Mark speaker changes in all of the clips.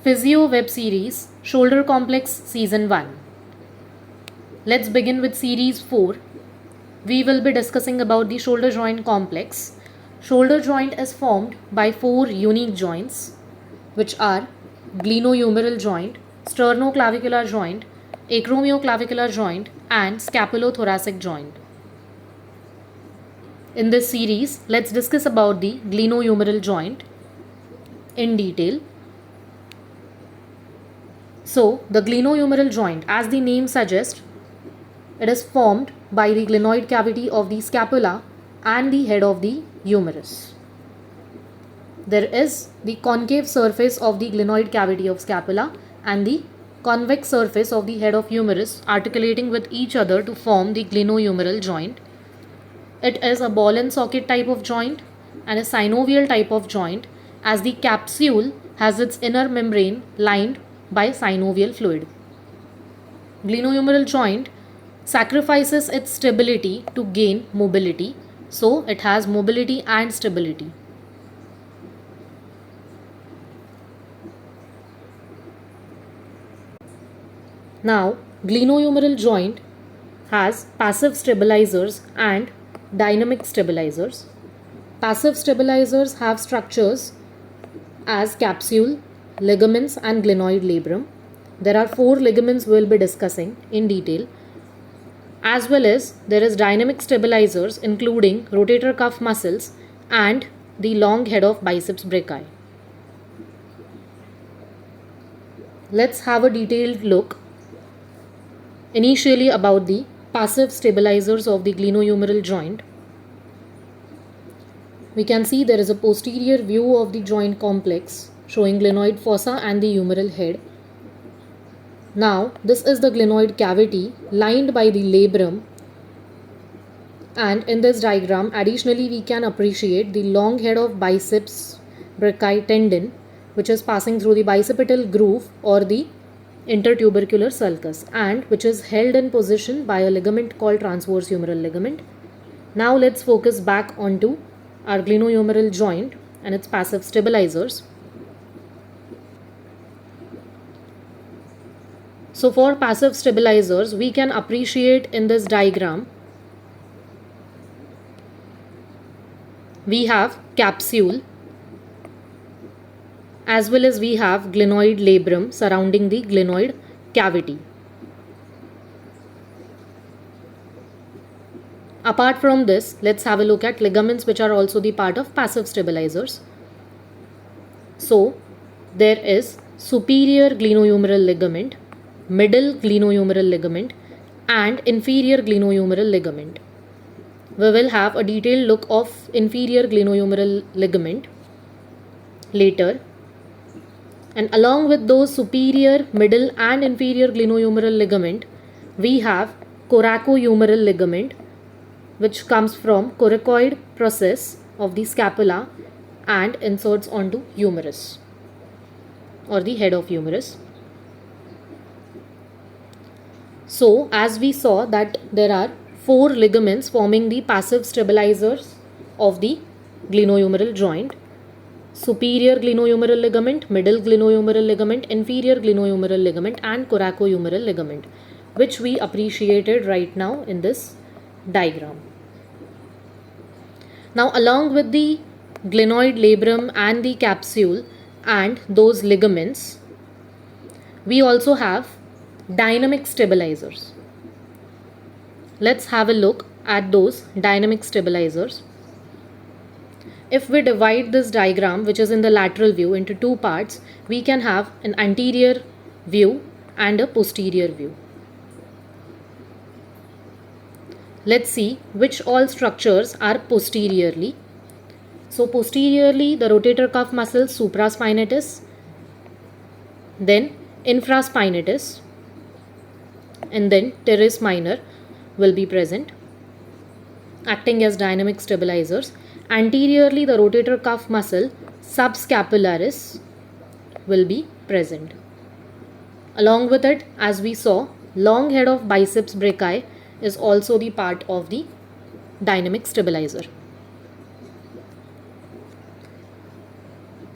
Speaker 1: Physiowebseries Shoulder Complex Season 1. Let's begin with Series 4. We will be discussing about the shoulder joint complex. Shoulder joint is formed by 4 unique joints, which are glenohumeral joint, sternoclavicular joint, acromioclavicular joint, and scapulothoracic joint. In this series, let's discuss about the glenohumeral joint in detail. So, the glenohumeral joint, as the name suggests, it is formed by the glenoid cavity of the scapula and the head of the humerus. There is the concave surface of the glenoid cavity of scapula and the convex surface of the head of humerus articulating with each other to form the glenohumeral joint. It is a ball and socket type of joint and a synovial type of joint, as the capsule has its inner membrane lined by synovial fluid. Glenohumeral joint sacrifices its stability to gain mobility, so it has mobility and stability. Now, glenohumeral joint has passive stabilizers and dynamic stabilizers. Passive stabilizers have structures as capsule, ligaments, and glenoid labrum. There are 4 ligaments we will be discussing in detail. As well as there is dynamic stabilizers including rotator cuff muscles and the long head of biceps brachii. Let's have a detailed look initially about the passive stabilizers of the glenohumeral joint. We can see there is a posterior view of the joint complex showing glenoid fossa and the humeral head. Now, this is the glenoid cavity lined by the labrum, and in this diagram additionally we can appreciate the long head of biceps brachii tendon, which is passing through the bicipital groove or the intertubercular sulcus and which is held in position by a ligament called transverse humeral ligament. Now let's focus back onto our glenohumeral joint and its passive stabilizers. So for passive stabilizers, we can appreciate in this diagram, we have capsule as well as we have glenoid labrum surrounding the glenoid cavity. Apart from this, let's have a look at ligaments which are also the part of passive stabilizers. So there is superior glenohumeral ligament, middle glenohumeral ligament, and inferior glenohumeral ligament. We will have a detailed look of inferior glenohumeral ligament later. And along with those superior, middle, and inferior glenohumeral ligament, we have coracohumeral ligament, which comes from coracoid process of the scapula and inserts onto humerus or the head of humerus. So, as we saw that there are 4 ligaments forming the passive stabilizers of the glenohumeral joint: superior glenohumeral ligament, middle glenohumeral ligament, inferior glenohumeral ligament, and coracohumeral ligament, which we appreciated right now in this diagram. Now, along with the glenoid labrum and the capsule and those ligaments, we also have dynamic stabilizers. Let's have a look at those dynamic stabilizers. If we divide this diagram, which is in the lateral view, into 2 parts, we can have an anterior view and a posterior view. Let's see which all structures are posteriorly. So posteriorly, the rotator cuff muscle supraspinatus, then infraspinatus, and then teres minor will be present, acting as dynamic stabilizers. Anteriorly, the rotator cuff muscle subscapularis will be present. Along with it, as we saw, long head of biceps brachii is also the part of the dynamic stabilizer.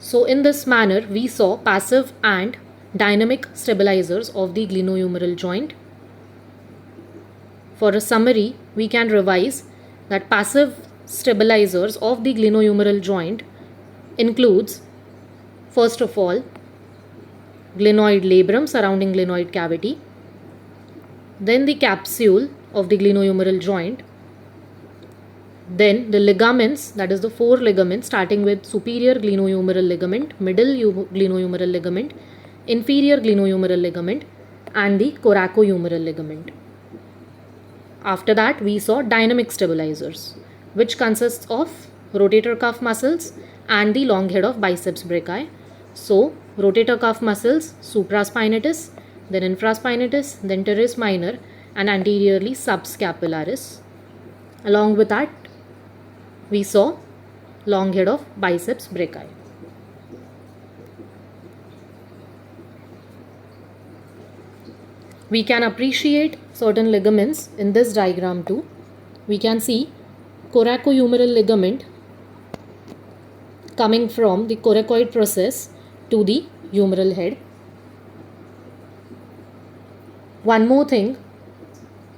Speaker 1: So in this manner, we saw passive and dynamic stabilizers of the glenohumeral joint. For a summary, we can revise that passive stabilizers of the glenohumeral joint includes, first of all, glenoid labrum surrounding glenoid cavity, then the capsule of the glenohumeral joint, then the ligaments, that is the four ligaments starting with superior glenohumeral ligament, middle glenohumeral ligament, inferior glenohumeral ligament, and the coracohumeral ligament. After that, we saw dynamic stabilizers, which consists of rotator cuff muscles and the long head of biceps brachii. So, rotator cuff muscles, supraspinatus, then infraspinatus, then teres minor, and anteriorly subscapularis. Along with that, we saw long head of biceps brachii. We can appreciate certain ligaments in this diagram too. We can see coracohumeral ligament coming from the coracoid process to the humeral head. One more thing,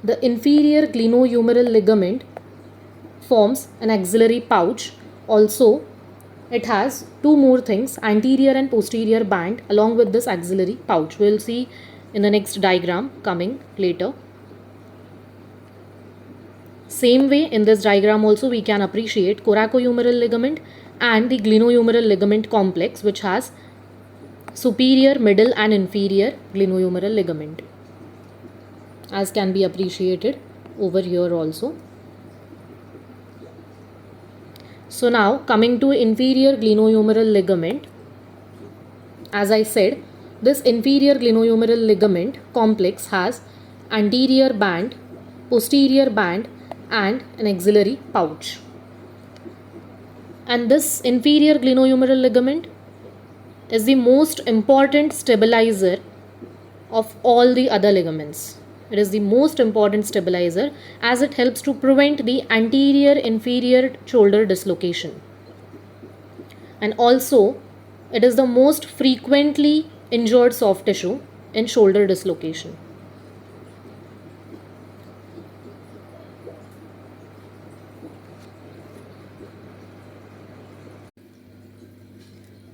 Speaker 1: the inferior glenohumeral ligament forms an axillary pouch. Also, it has two more things, anterior and posterior band along with this axillary pouch. We will see in the next diagram coming later. Same way, in this diagram also we can appreciate coracohumeral ligament and the glenohumeral ligament complex, which has superior, middle and inferior glenohumeral ligament, as can be appreciated over here also. So now coming to inferior glenohumeral ligament, as I said, this inferior glenohumeral ligament complex has anterior band, posterior band and an axillary pouch. And this inferior glenohumeral ligament is the most important stabilizer of all the other ligaments. It is the most important stabilizer as it helps to prevent the anterior inferior shoulder dislocation. And also, it is the most frequently injured soft tissue in shoulder dislocation.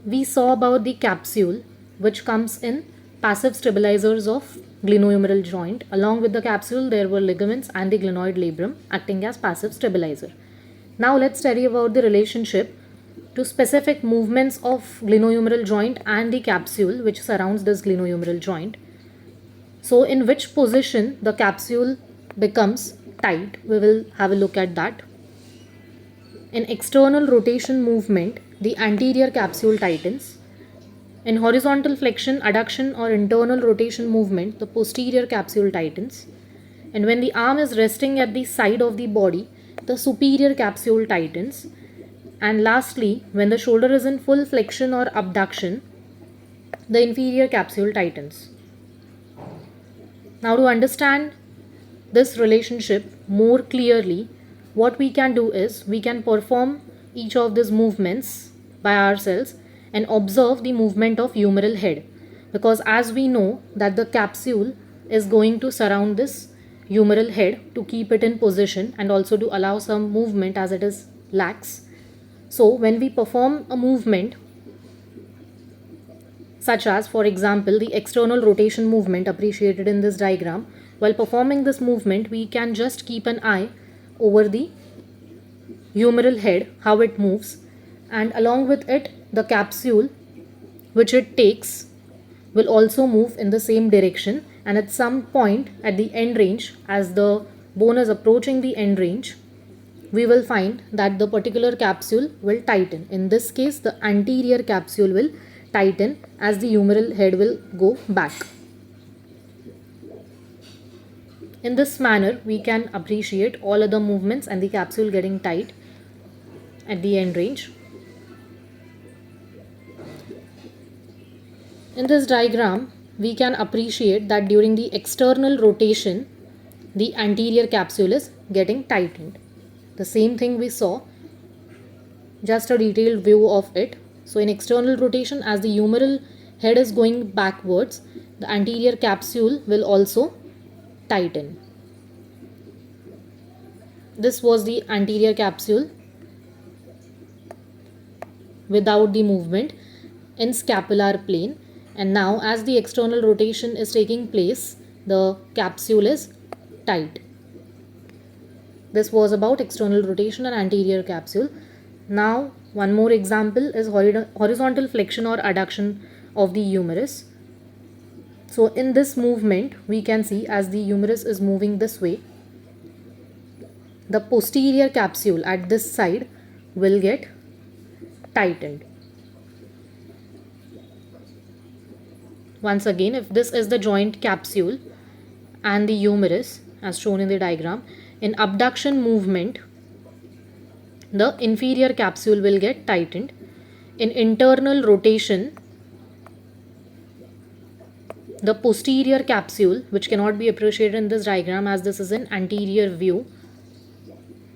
Speaker 1: We saw about the capsule, which comes in passive stabilizers of glenohumeral joint. Along with the capsule, there were ligaments and the glenoid labrum acting as passive stabilizer. Now let's study about the relationship to specific movements of glenohumeral joint and the capsule which surrounds this glenohumeral joint. So in which position the capsule becomes tight, we will have a look at that. In external rotation movement, the anterior capsule tightens. In horizontal flexion, adduction or internal rotation movement, the posterior capsule tightens. And when the arm is resting at the side of the body, the superior capsule tightens. And lastly, when the shoulder is in full flexion or abduction, the inferior capsule tightens. Now to understand this relationship more clearly, what we can do is we can perform each of these movements by ourselves and observe the movement of humeral head, because as we know that the capsule is going to surround this humeral head to keep it in position and also to allow some movement as it is lax. So when we perform a movement such as, for example, the external rotation movement appreciated in this diagram, while performing this movement we can just keep an eye over the humeral head, how it moves, and along with it the capsule which it takes will also move in the same direction, and at some point at the end range, as the bone is approaching the end range, we will find that the particular capsule will tighten. In this case, the anterior capsule will tighten as the humeral head will go back. In this manner, we can appreciate all other movements and the capsule getting tight at the end range. In this diagram, we can appreciate that during the external rotation, the anterior capsule is getting tightened. The same thing we saw, just a detailed view of it So in external rotation, as the humeral head is going backwards, the anterior capsule will also tighten. This was the anterior capsule without the movement in scapular plane, and now as the external rotation is taking place, the capsule is tight. This was about external rotation and anterior capsule. Now one more example is horizontal flexion or adduction of the humerus. So in this movement we can see, as the humerus is moving this way, the posterior capsule at this side will get tightened. Once again, if this is the joint capsule and the humerus as shown in the diagram, in abduction movement the inferior capsule will get tightened. In internal rotation, the posterior capsule, which cannot be appreciated in this diagram as this is an anterior view.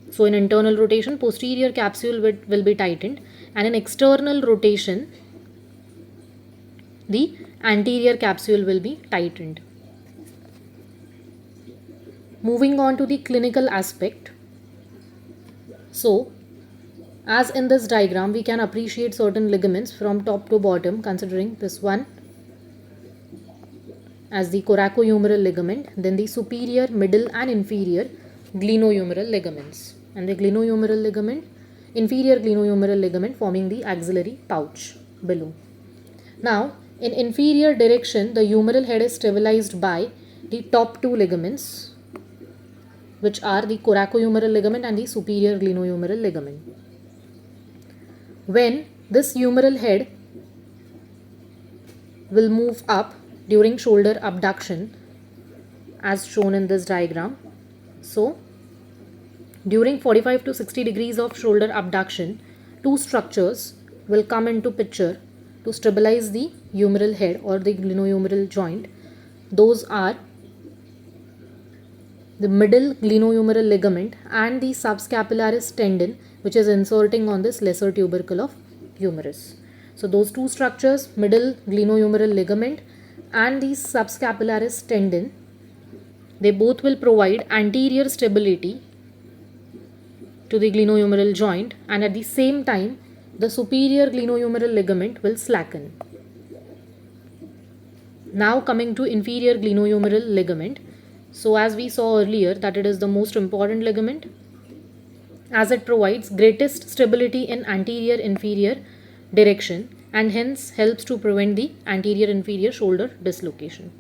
Speaker 1: So in internal rotation, posterior capsule will be tightened, and in external rotation, the anterior capsule will be tightened. Moving on to the clinical aspect. So, as in this diagram, we can appreciate certain ligaments from top to bottom, considering this one as the coracohumeral ligament, then the superior, middle and inferior glenohumeral ligaments, and the glenohumeral ligament, inferior glenohumeral ligament forming the axillary pouch below. Now, in inferior direction, the humeral head is stabilized by the top two ligaments, which are the coracohumeral ligament and the superior glenohumeral ligament. When this humeral head will move up during shoulder abduction, as shown in this diagram. So, during 45 to 60 degrees of shoulder abduction, two structures will come into picture to stabilize the humeral head or the glenohumeral joint. Those are the middle glenohumeral ligament and the subscapularis tendon, which is inserting on this lesser tubercle of humerus. So those two structures, middle glenohumeral ligament and the subscapularis tendon, they both will provide anterior stability to the glenohumeral joint, and at the same time the superior glenohumeral ligament will slacken. Now coming to inferior glenohumeral ligament. So as we saw earlier that it is the most important ligament, as it provides greatest stability in anterior inferior direction and hence helps to prevent the anterior inferior shoulder dislocation.